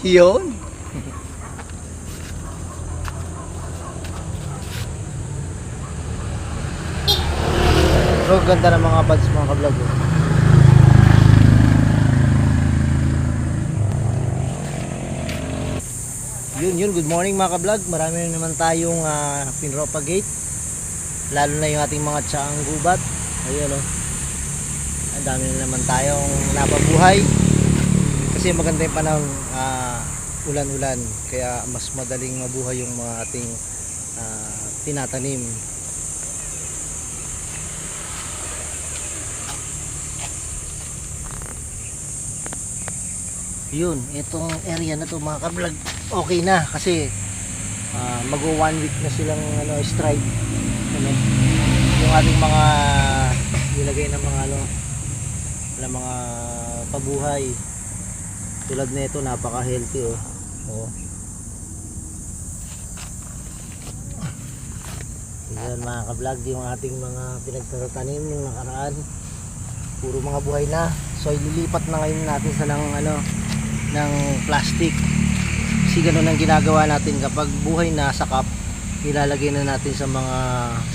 Yun. So ganda ng mga buds mga ka-vlog. Yun, good morning mga ka-vlog. Marami na naman tayong pinropagate. Lalo na yung ating mga tsaang gubat. Ayun oh. Ang dami na naman tayong napabuhay. Kasi maganda yung panahon, ulan-ulan. Kaya mas madaling mabuhay yung mga ating tinatanim. Yun, itong area na to mga ka-vlog, okay na kasi mag-1 week na silang stride. Yung ating mga nilagay ng mga ng mga pabuhay tulad nito, napaka-healthy oh. Yan mga ka-vlog, yung ating mga pinagtatanim ng nakaraan, puro mga buhay na. So ililipat na ngayon natin sa ng plastic. Kasi ganun ang ginagawa natin kapag buhay na sa cup, nilalagay na natin sa mga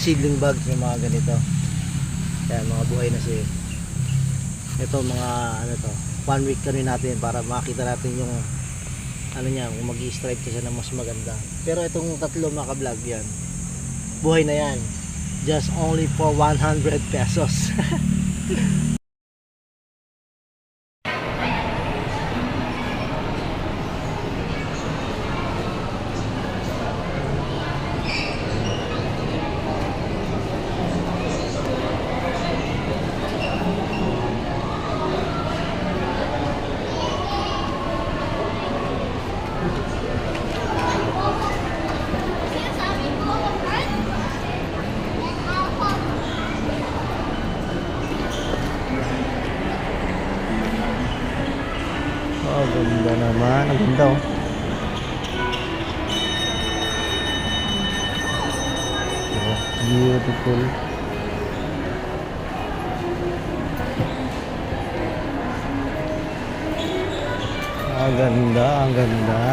seedling bags yung mga ganito. Kaya mga buhay na siya. Ito mga 1 week kami natin para makita natin yung niya, kung mag-i-stripe siya na mas maganda. Pero itong tatlo mga ka-vlog, yan buhay na yan, just only for 100 pesos. Oh, ganda naman. Ang ganda oh. Oh, beautiful. Ang ganda, ang ganda.